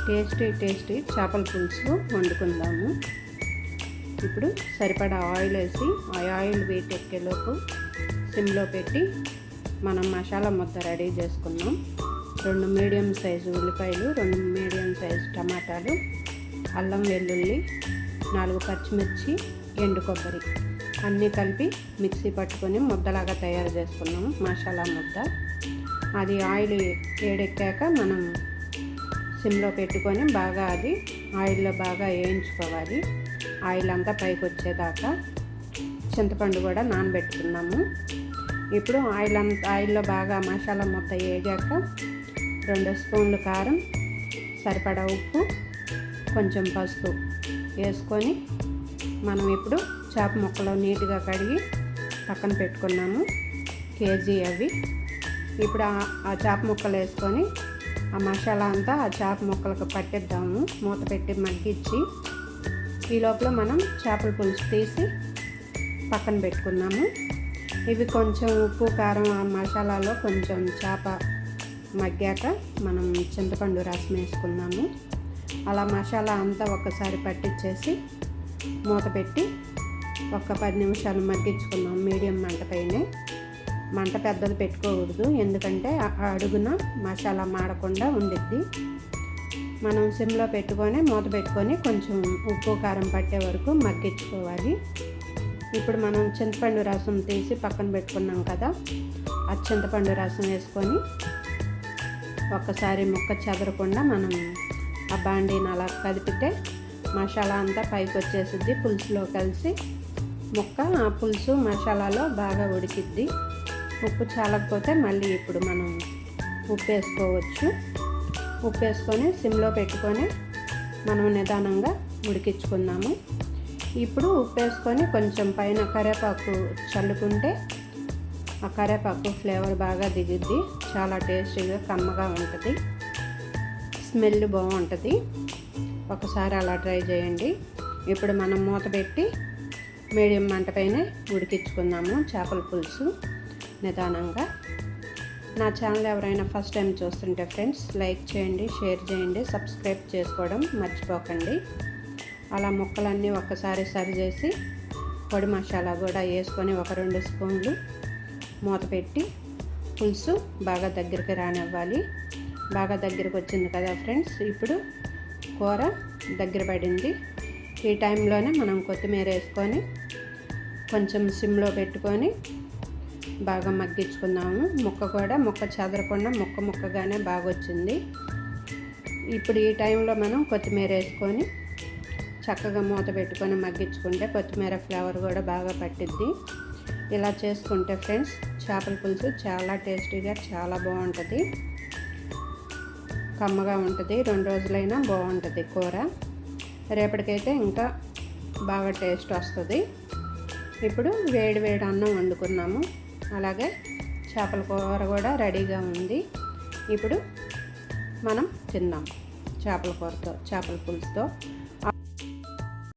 Tasty చేపల పులుసు వండుకుందాము. ఇప్పుడు సరిపడా ఆయిల్ వేసి ఆ ఆయిల్ వేటెక్కేలోపు సిమ్లో పెట్టి మనం మసాలా ముద్ద రెడీ చేసుకున్నాం. 2 మీడియం సైజు ఉల్లిపాయలు, 2 మీడియం సైజు టమాటాలు, అల్లం వెల్లుల్లి, 4 పచ్చిమిర్చి, ఎండు కొబ్బరి అన్నీ కలిపి మిక్సీ పట్టుకొని ముద్దలాగా తయారు చేసుకున్నాం. మసాలా ముద్ద అది ఆయిల్ వేడెక్కాక మనం సిమ్లో పెట్టుకొని బాగా అది ఆయిల్లో బాగా వేయించుకోవాలి. ఆయిల్ అంతా పైకి వచ్చేదాకా. చింతపండు కూడా నానబెట్టుకున్నాము. ఇప్పుడు ఆయిల్లో బాగా మసాలా ముద్ద వేగాక 2 స్పూన్లు కారం, సరిపడా ఉప్పు, కొంచెం పసుపు వేసుకొని మనం ఇప్పుడు చేప ముక్కలు నీట్గా కడిగి పక్కన పెట్టుకున్నాము. కేజీ అవి. ఇప్పుడు ఆ చేప ముక్కలు వేసుకొని ఆ మసాలా అంతా ఆ చేప ముక్కలకు పట్టిద్దాము. మూత పెట్టి మగ్గించి ఈ లోపల మనం చేపల పులుసు తీసి పక్కన పెట్టుకున్నాము. ఇవి కొంచెం ఉప్పు కారం ఆ మసాలాలో కొంచెం చేప మగ్గాక మనం చింతపండు రసం వేసుకున్నాము. అలా మసాలా అంతా ఒక్కసారి పట్టించేసి మూత పెట్టి ఒక 10 నిమిషాలు మగ్గించుకున్నాం. మీడియం మంట పైనే. మంట పెద్దది పెట్టుకోకూడదు, ఎందుకంటే అడుగున మసాలా మాడకుండా ఉండిద్ది. మనం సిమ్లో పెట్టుకొని మూత పెట్టుకొని కొంచెం ఉప్పు కారం పట్టే వరకు మగ్గించుకోవాలి. ఇప్పుడు మనం చింతపండు రసం తీసి పక్కన పెట్టుకున్నాం కదా, ఆ చింతపండు రసం వేసుకొని ఒక్కసారి ముక్క చెదరకుండా మనం ఆ బాండీని అలా కదిపితే మసాలా అంతా పైకి వచ్చేసిద్ది. పులుసులో కలిసి ముక్క ఆ పులుసు మసాలాలో బాగా ఉడికిద్ది. ఉప్పు చాలకపోతే మళ్ళీ ఇప్పుడు మనం ఉప్పు వేసుకోవచ్చు. ఉప్పు వేసుకొని సిమ్లో పెట్టుకొని మనం నిదానంగా ఉడికించుకుందాము. ఇప్పుడు ఉప్పు వేసుకొని కొంచెం పైన కరివేపాకు చల్లుకుంటే ఆ కరివేపాకు ఫ్లేవర్ బాగా దిగుద్ది. చాలా టేస్టీగా కమ్మగా ఉంటుంది. స్మెల్ బాగుంటుంది. ఒకసారి అలా ట్రై చేయండి. ఇప్పుడు మనం మూత పెట్టి మీడియం మంట పైన ఉడికించుకుందాము చేపల పులుసు నిదానంగా. నా ఛానల్ ఎవరైనా ఫస్ట్ టైం చూస్తుంటే ఫ్రెండ్స్ లైక్ చేయండి, షేర్ చేయండి, సబ్స్క్రైబ్ చేసుకోవడం మర్చిపోకండి. అలా ముక్కలన్నీ ఒక్కసారి సరి చేసి పొడి మసాలా కూడా వేసుకొని ఒక 2 స్పూన్లు మూత పెట్టి పులుసు బాగా దగ్గరికి రానివ్వాలి. బాగా దగ్గరికి వచ్చింది కదా ఫ్రెండ్స్. ఇప్పుడు కూర దగ్గర పడింది. ఈ టైంలోనే మనం కొత్తిమీర వేసుకొని కొంచెం సిమ్లో పెట్టుకొని బాగా మగ్గించుకుందాము. ముక్క చెదరకుండా ముక్కగానే బాగా వచ్చింది. ఇప్పుడు ఈ టైంలో మనం కొత్తిమీర వేసుకొని చక్కగా మూత పెట్టుకొని మగ్గించుకుంటే కొత్తిమీర ఫ్లేవర్ కూడా బాగా పట్టిద్ది. ఇలా చేసుకుంటే ఫ్రెండ్స్ చేపల పులుసు చాలా టేస్టీగా చాలా బాగుంటుంది. కమ్మగా ఉంటుంది. 2 రోజులైనా బాగుంటుంది కూర. రేపటికైతే ఇంకా బాగా టేస్ట్ వస్తుంది. ఇప్పుడు వేడి అన్నం వండుకున్నాము. అలాగే చేపల కూర కూడా రెడీగా ఉంది. ఇప్పుడు మనం తిందాం చేపల కూరతో, చేపల పులుసుతో.